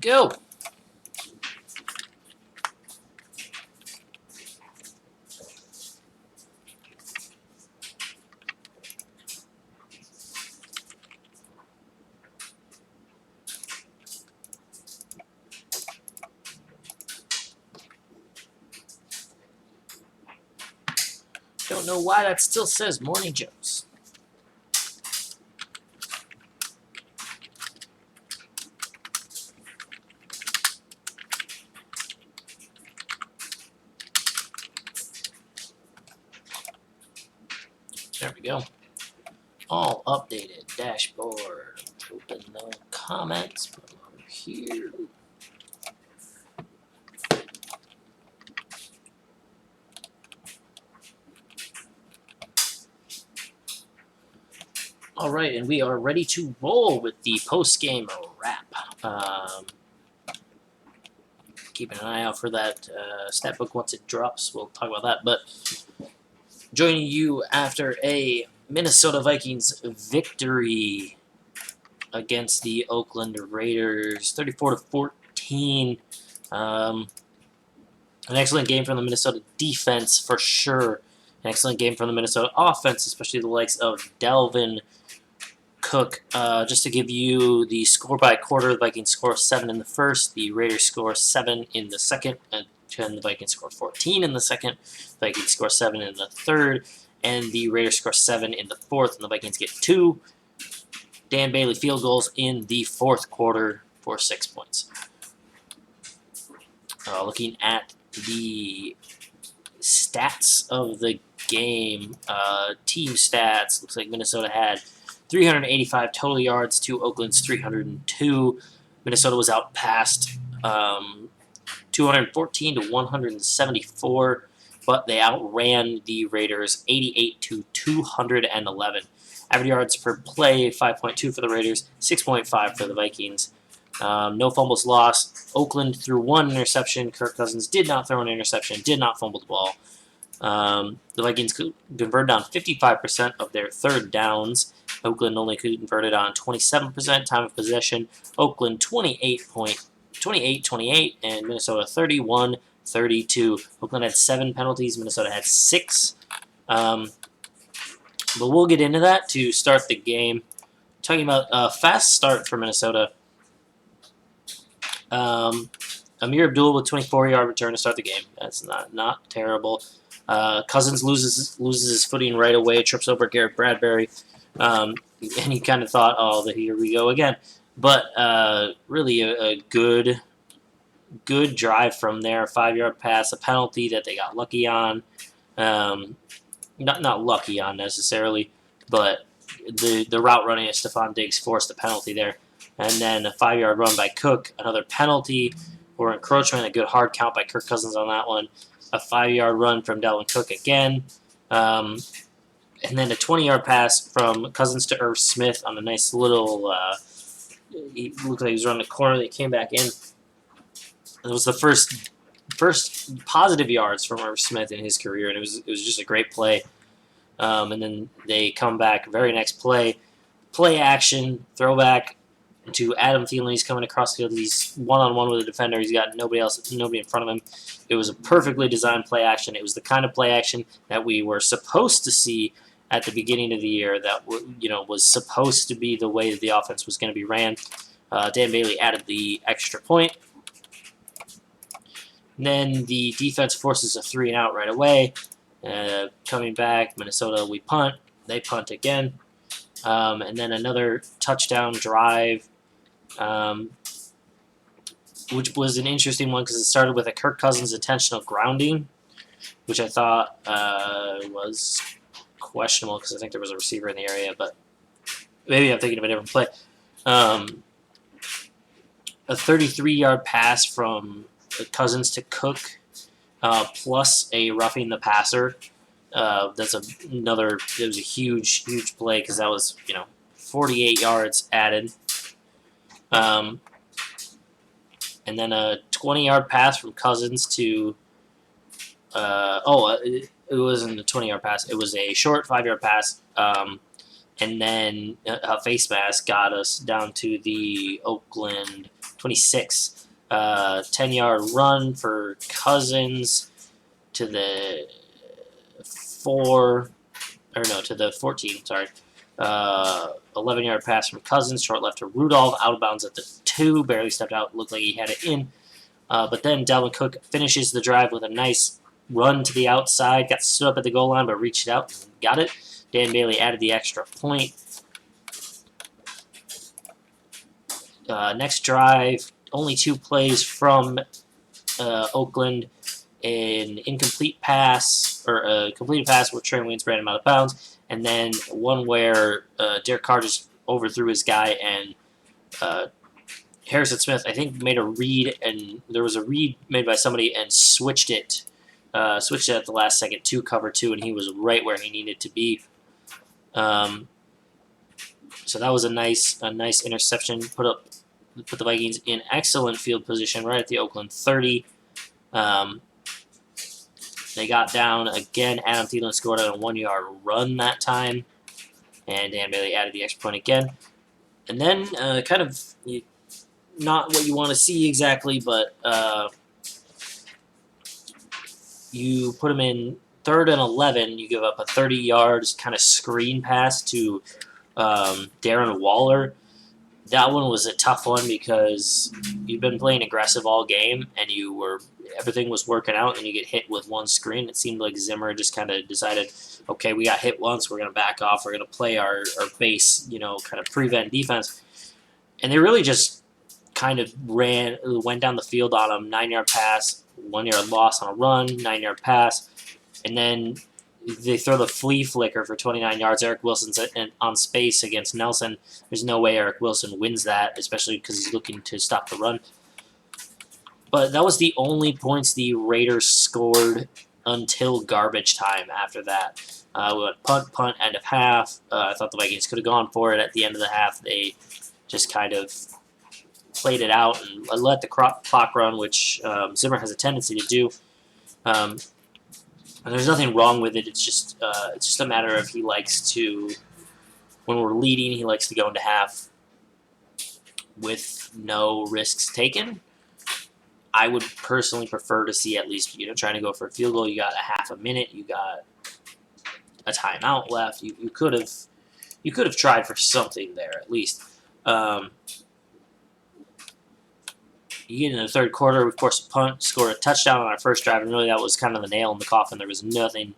go. Don't know why that still says Morning Joe's. There we go. All updated dashboard. Open the comments from over here. All right, and we are ready to roll with the post-game wrap. Keeping an eye out for that stat book once it drops. We'll talk about that. But joining you after a Minnesota Vikings victory against the Oakland Raiders, 34-14. An excellent game from the Minnesota defense for sure. An excellent game from the Minnesota offense, especially the likes of Dalvin Cook. Just to give you the score by quarter, the Vikings score 7 in the first, the Raiders score 7 in the second, and the Vikings score 14 in the second, the Vikings score 7 in the third, and the Raiders score 7 in the fourth, and the Vikings get 2 Dan Bailey field goals in the fourth quarter for 6 points. Looking at the stats of the game, team stats, looks like Minnesota had 385 total yards to Oakland's 302. Minnesota was outpassed 214 to 174, but they outran the Raiders 88 to 211. Average yards per play, 5.2 for the Raiders, 6.5 for the Vikings. No fumbles lost. Oakland threw 1 interception. Kirk Cousins did not throw an interception, did not fumble the ball. The Vikings converted on 55% of their third downs. Oakland only converted on 27% time of possession. Oakland 28-28, and Minnesota 31-32. Oakland had 7 penalties. Minnesota had 6. But we'll get into that to start the game. Talking about a fast start for Minnesota. Amir Abdul with 24-yard return to start the game. That's not terrible. Cousins loses his footing right away, trips over Garrett Bradbury, and he kind of thought, oh, here we go again. But really a good drive from there. 5-yard pass, a penalty that they got lucky on. Not lucky on necessarily, but the route running of Stephon Diggs forced a penalty there. And then a 5-yard run by Cook, another penalty or encroachment, a good hard count by Kirk Cousins on that one. A 5-yard run from Dalvin Cook again. And then a 20-yard pass from Cousins to Irv Smith on a nice little, he looked like he was running the corner. They came back in. It was the first positive yards from Irv Smith in his career, and it was just a great play. And then they come back, very next play action, throwback to Adam Thielen. He's coming across the field. He's one-on-one with a defender. He's got nobody in front of him. It was a perfectly designed play action. It was the kind of play action that we were supposed to see at the beginning of the year, that was supposed to be the way that the offense was going to be ran. Dan Bailey added the extra point. And then the defense forces a 3-and-out right away. Coming back, Minnesota, we punt. They punt again. And then another touchdown drive, which was an interesting one because it started with a Kirk Cousins intentional grounding, which I thought was questionable because I think there was a receiver in the area, but maybe I'm thinking of a different play. A 33-yard pass from Cousins to Cook, plus a roughing the passer. It was a huge play because that was 48 yards added. And then a 20-yard pass from Cousins to it wasn't a 20-yard pass. It was a short 5-yard pass. And then a face mask got us down to the Oakland 26. 10-yard run for Cousins to the 14, sorry. 11-yard pass from Cousins, short left to Rudolph, out of bounds at the 2, barely stepped out, looked like he had it in. But then Dalvin Cook finishes the drive with a nice run to the outside, got stood up at the goal line, but reached out and got it. Dan Bailey added the extra point. Next drive, only 2 plays from Oakland. An incomplete pass, or a completed pass where Trey Waynes ran him out of bounds, and then one where Derek Carr just overthrew his guy, and Harrison Smith, I think, made a read, and there was a read made by somebody and switched it at the last second to cover 2, and he was right where he needed to be. So that was a nice interception. Put the Vikings in excellent field position right at the Oakland 30. They got down again. Adam Thielen scored on a 1-yard run that time, and Dan Bailey added the extra point again. And then not what you want to see exactly, but you put him in 3rd and 11. You give up a 30-yard kind of screen pass to Darren Waller. That one was a tough one because you've been playing aggressive all game, and everything was working out, and you get hit with one screen. It seemed like Zimmer just kind of decided, okay, we got hit once, we're going to back off, we're going to play our base, kind of prevent defense. And they really just kind of went down the field on him. 9-yard pass, 1-yard loss on a run, 9-yard pass, and then they throw the flea flicker for 29 yards. Eric Wilson's on space against Nelson. There's no way Eric Wilson wins that, especially because he's looking to stop the run. But that was the only points the Raiders scored until garbage time after that. We went punt, end of half. I thought the Vikings could have gone for it at the end of the half. They just kind of played it out and let the clock run, which Zimmer has a tendency to do. And there's nothing wrong with it. It's just a matter of he likes to, when we're leading, he likes to go into half with no risks taken. I would personally prefer to see at least trying to go for a field goal. You got a half a minute. You got a timeout left. You could have tried for something there at least. You get in the third quarter, of course, a punt, scored a touchdown on our first drive, and really that was kind of the nail in the coffin. There was nothing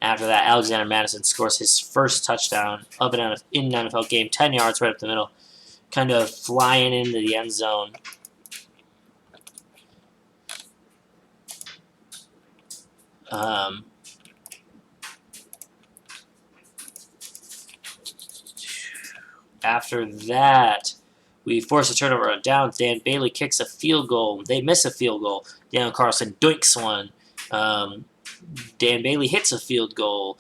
after that. Alexander Madison scores his first touchdown in an NFL game, 10 yards right up the middle, kind of flying into the end zone. After that, we force a turnover on downs. Dan Bailey kicks a field goal. They miss a field goal. Daniel Carlson doinks one. Dan Bailey hits a field goal.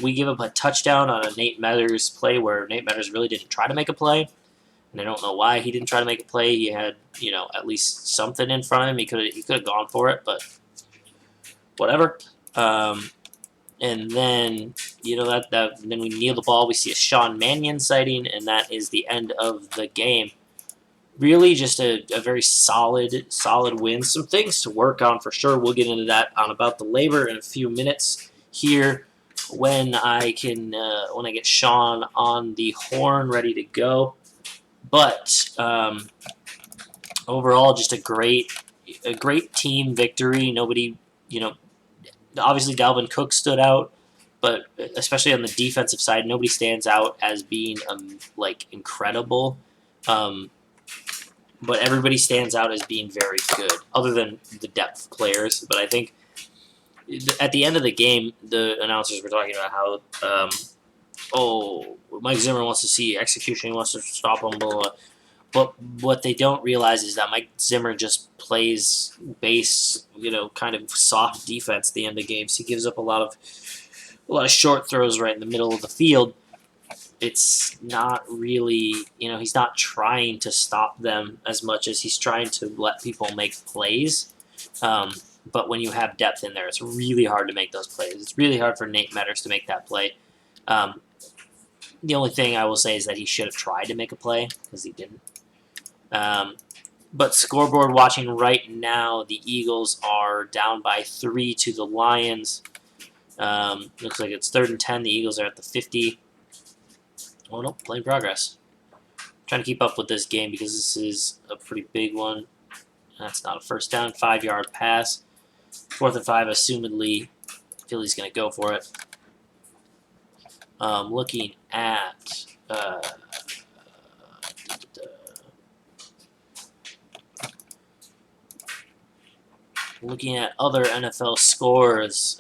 We give up a touchdown on a Nate Meathers play where Nate Meathers really didn't try to make a play. And I don't know why he didn't try to make a play. He had, at least something in front of him. He could have gone for it, but whatever. And then, then we kneel the ball. We see a Sean Mannion sighting, and that is the end of the game. Really just a very solid win. Some things to work on for sure. We'll get into that on About the Labor in a few minutes here when I get Sean on the horn ready to go. But overall, just a great team victory. Nobody, obviously Dalvin Cook stood out, but especially on the defensive side, nobody stands out as being incredible. But everybody stands out as being very good, other than the depth players. But I think at the end of the game, the announcers were talking about how, Mike Zimmer wants to see execution, he wants to stop him, blah, blah. But what they don't realize is that Mike Zimmer just plays base, kind of soft defense at the end of games. He gives up a lot of short throws right in the middle of the field. It's not really, he's not trying to stop them as much as he's trying to let people make plays. But when you have depth in there, it's really hard to make those plays. It's really hard for Nate Meathers to make that play. The only thing I will say is that he should have tried to make a play because he didn't. But scoreboard watching right now, the Eagles are down by 3 to the Lions. Looks like it's 3rd and 10. The Eagles are at the 50. Oh, no, play in progress. Trying to keep up with this game because this is a pretty big one. That's not a first down. 5-yard pass. 4th and 5, assumedly. Philly's going to go for it. Looking at other NFL scores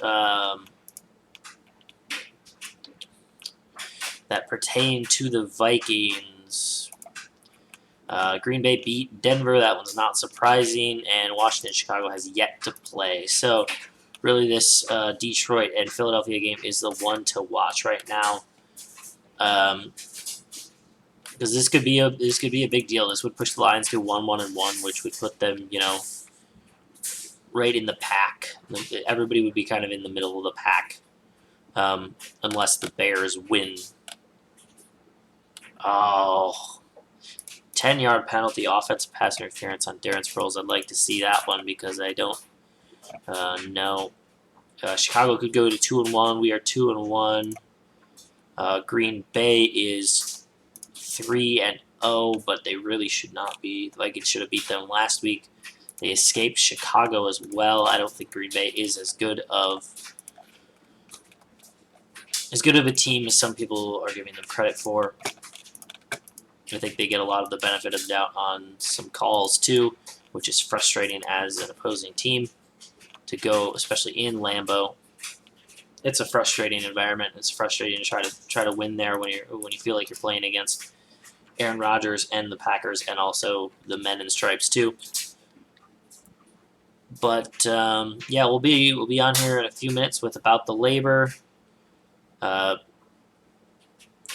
that pertain to the Vikings. Green Bay beat Denver. That one's not surprising. And Washington and Chicago has yet to play. So really this Detroit and Philadelphia game is the one to watch right now. Because this could be a big deal. This would push the Lions to 1-1-1, which would put them, right in the pack. Everybody would be kind of in the middle of the pack, unless the Bears win. Oh, 10-yard penalty, offensive pass interference on Darren Sproles. I'd like to see that one because I don't know. Chicago could go to 2-1. We are 2-1. Green Bay is 3-0, but they really should not be. The Vikings should have beat them last week. They escaped Chicago as well. I don't think Green Bay is as good of a team as some people are giving them credit for. I think they get a lot of the benefit of the doubt on some calls too, which is frustrating as an opposing team to go, especially in Lambeau. It's a frustrating environment. It's frustrating to try to win there when you feel like you're playing against Aaron Rodgers and the Packers and also the men in stripes too. But yeah, we'll be on here in a few minutes with About the Labor, and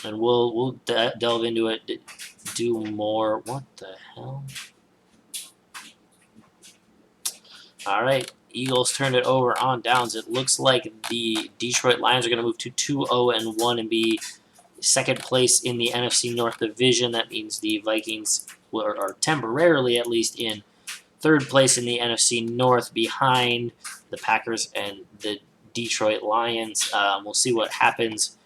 we'll delve into it. Do more. What the hell? All right, Eagles turned it over on downs. It looks like the Detroit Lions are going to move to 2-0-1 and be second place in the NFC North Division. That means the Vikings are temporarily, at least, in third place in the NFC North behind the Packers and the Detroit Lions. We'll see what happens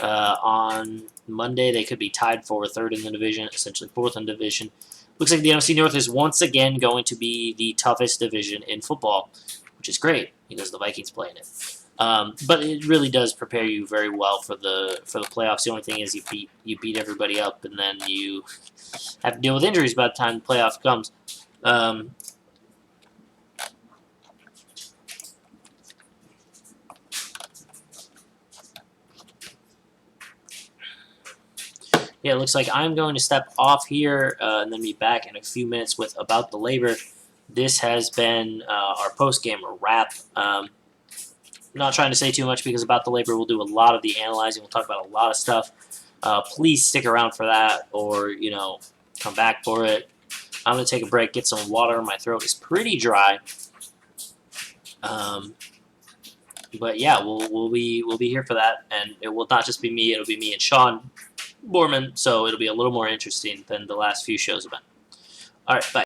on Monday. They could be tied for third in the division, essentially fourth in the division. Looks like the NFC North is once again going to be the toughest division in football, which is great because the Vikings play in it. But it really does prepare you very well for the playoffs. The only thing is you beat everybody up, and then you have to deal with injuries by the time the playoff comes. Yeah, it looks like I'm going to step off here and then be back in a few minutes with About the Labor. This has been our post-game wrap. I'm not trying to say too much because About the Labor will do a lot of the analyzing. We'll talk about a lot of stuff. Please stick around for that or, come back for it. I'm going to take a break, get some water. My throat is pretty dry. But yeah, we'll be here for that, and it will not just be me. It'll be me and Sean Borman, so it'll be a little more interesting than the last few shows have been. All right, bye.